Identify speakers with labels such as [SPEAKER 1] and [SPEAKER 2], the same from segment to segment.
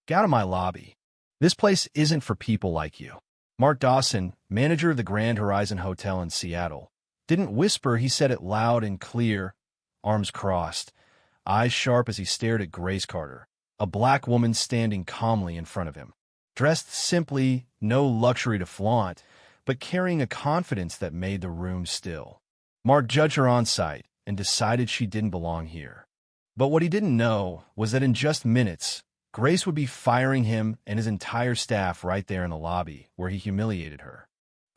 [SPEAKER 1] Get out of my lobby. This place isn't for people like you. Mark Dawson, manager of the Grand Horizon Hotel in Seattle, didn't whisper, he said it loud and clear, arms crossed, eyes sharp as he stared at Grace Carter, a black woman standing calmly in front of him. Dressed simply, no luxury to flaunt, but carrying a confidence that made the room still. Mark judged her on sight and decided she didn't belong here. But what he didn't know was that in just minutes, Grace would be firing him and his entire staff right there in the lobby where he humiliated her.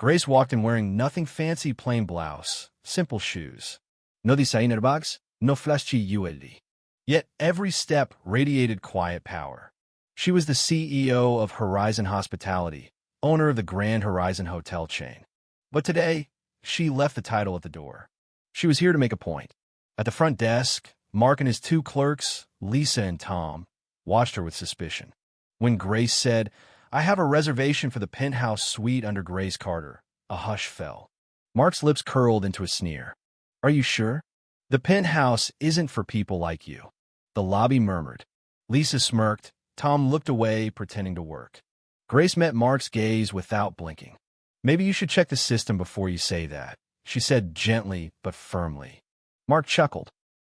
[SPEAKER 1] Grace walked in wearing nothing fancy, plain blouse, simple shoes. No designer bags, no flashy jewelry. Yet every step radiated quiet power. She was the CEO of Horizon Hospitality, owner of the Grand Horizon Hotel chain. But today, she left the title at the door. She was here to make a point. At the front desk, Mark and his two clerks, Lisa and Tom, watched her with suspicion. When Grace said, "I have a reservation for the penthouse suite under Grace Carter," a hush fell. Mark's lips curled into a sneer. "Are you sure? The penthouse isn't for people like you." The lobby murmured. Lisa smirked. Tom looked away, pretending to work. Grace met Mark's gaze without blinking. "Maybe you should check the system before you say that," she said gently but firmly. Mark chuckled.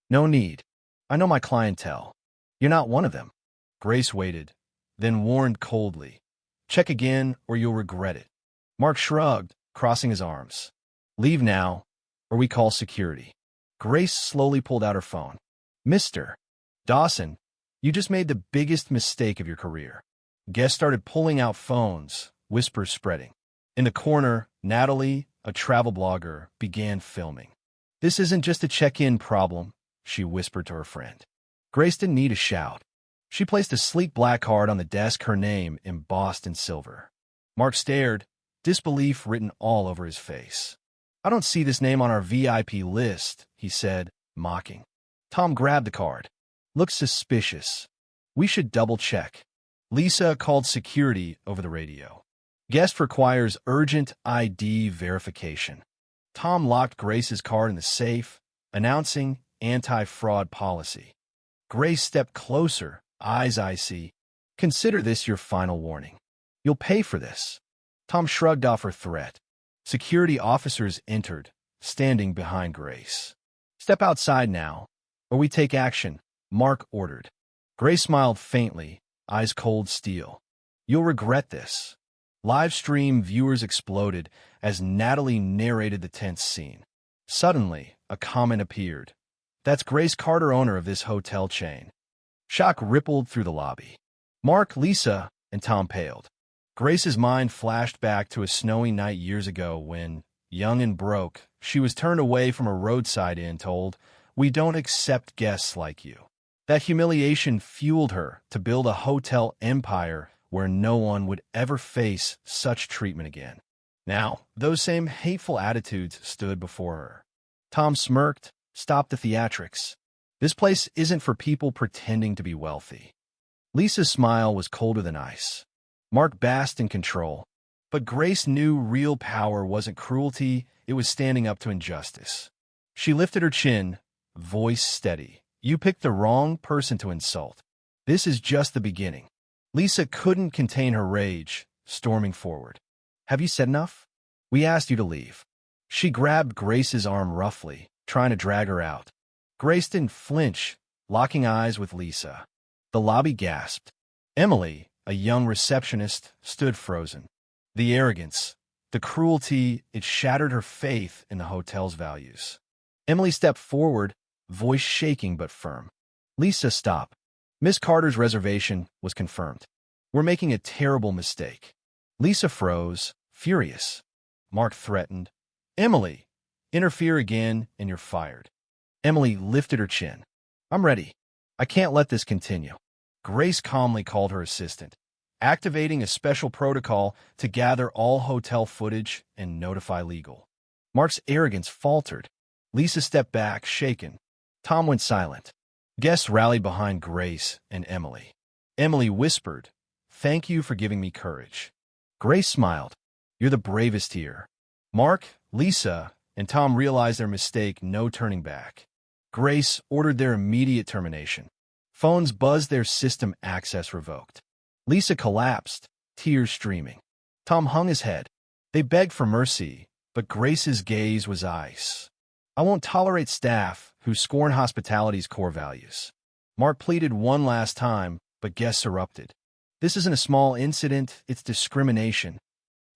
[SPEAKER 1] "No need. I know my clientele. You're not one of them." Grace waited, then warned coldly, "Check again or you'll regret it." Mark shrugged, crossing his arms. "Leave now, or we call security." Grace slowly pulled out her phone. "Mr. Dawson, you just made the biggest mistake of your career." Guests started pulling out phones, whispers spreading. In the corner, Natalie, a travel blogger, began filming. "This isn't just a check-in problem," she whispered to her friend. Grace didn't need a shout. She placed a sleek black card on the desk, her name embossed in silver. Mark stared, disbelief written all over his face. "I don't see this name on our VIP list," he said, mocking. Tom grabbed the card. "Looks suspicious. We should double-check." Lisa called security over the radio. "Guest requires urgent ID verification." Tom locked Grace's card in the safe, announcing anti-fraud policy. Grace stepped closer, eyes icy. "Consider this your final warning. You'll pay for this." Tom shrugged off her threat. Security officers entered, standing behind Grace. "Step outside now, or we take action," Mark ordered. Grace smiled faintly, eyes cold steel. "You'll regret this." Live stream viewers exploded as Natalie narrated the tense scene. Suddenly, a comment appeared. "That's Grace Carter, owner of this hotel chain." Shock rippled through the lobby. Mark, Lisa, and Tom paled. Grace's mind flashed back to a snowy night years ago when, young and broke, she was turned away from a roadside inn told, "We don't accept guests like you." That humiliation fueled her to build a hotel empire where no one would ever face such treatment again. Now, those same hateful attitudes stood before her. Tom smirked, "Stop the theatrics. This place isn't for people pretending to be wealthy." Lisa's smile was colder than ice. Mark basked in control. But Grace knew real power wasn't cruelty, it was standing up to injustice. She lifted her chin, voice steady. "You picked the wrong person to insult. This is just the beginning." Lisa couldn't contain her rage, storming forward. "Have you said enough? We asked you to leave." She grabbed Grace's arm roughly, trying to drag her out. Grace didn't flinch, locking eyes with Lisa. The lobby gasped. Emily, a young receptionist, stood frozen. The arrogance, the cruelty, it shattered her faith in the hotel's values. Emily stepped forward, voice shaking but firm. "Lisa, stop. Miss Carter's reservation was confirmed. We're making a terrible mistake." Lisa froze, furious. Mark threatened, "Emily, interfere again and you're fired." Emily lifted her chin. "I'm ready. I can't let this continue." Grace calmly called her assistant, activating a special protocol to gather all hotel footage and notify legal. Mark's arrogance faltered. Lisa stepped back, shaken. Tom went silent. Guests rallied behind Grace and Emily. Emily whispered, "Thank you for giving me courage." Grace smiled. "You're the bravest here." Mark, Lisa, and Tom realized their mistake, no turning back. Grace ordered their immediate termination. Phones buzzed, their system access revoked. Lisa collapsed, tears streaming. Tom hung his head. They begged for mercy, but Grace's gaze was ice. I won't tolerate staff who scorn hospitality's core values. Mark pleaded one last time, but guests erupted. This isn't a small incident, it's discrimination.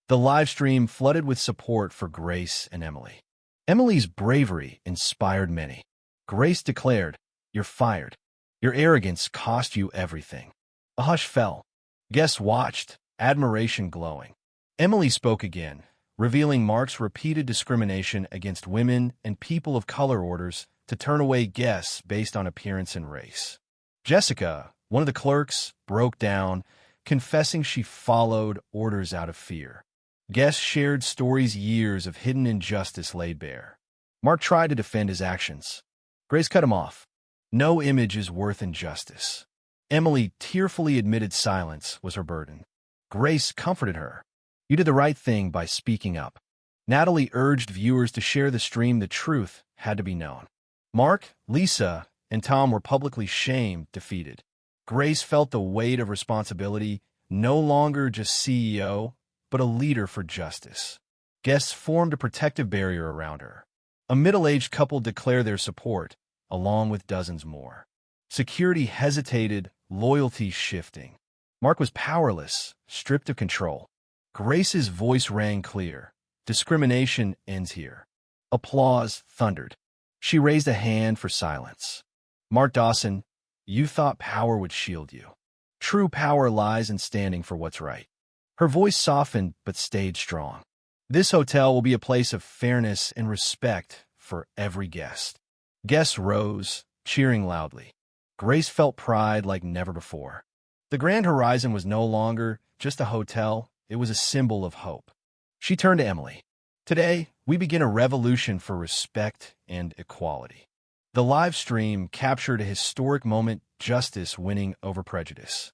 [SPEAKER 1] The live stream flooded with support for Grace and Emily. Emily's bravery inspired many. Grace declared, "You're fired. Your arrogance cost you everything." A hush fell. Guests watched, admiration glowing. Emily spoke again, revealing Mark's repeated discrimination against women and people of color orders to turn away guests based on appearance and race. Jessica, one of the clerks, broke down, confessing she followed orders out of fear. Guests shared stories years of hidden injustice laid bare. Mark tried to defend his actions. Grace cut him off. No image is worth injustice. Emily tearfully admitted silence was her burden. Grace comforted her. You did the right thing by speaking up. Natalie urged viewers to share the stream. The truth had to be known. Mark, Lisa, and Tom were publicly shamed, defeated. Grace felt the weight of responsibility, no longer just CEO, but a leader for justice. Guests formed a protective barrier around her. A middle-aged couple declared their support, along with dozens more. Security hesitated, loyalty shifting. Mark was powerless, stripped of control. Grace's voice rang clear. Discrimination ends here. Applause thundered. She raised a hand for silence. Mark Dawson, you thought power would shield you. True power lies in standing for what's right. Her voice softened but stayed strong. This hotel will be a place of fairness and respect for every guest. Guests rose, cheering loudly. Grace felt pride like never before. The Grand Horizon was no longer just a hotel, it was a symbol of hope. She turned to Emily. Today, we begin a revolution for respect and equality. The live stream captured a historic moment, justice winning over prejudice.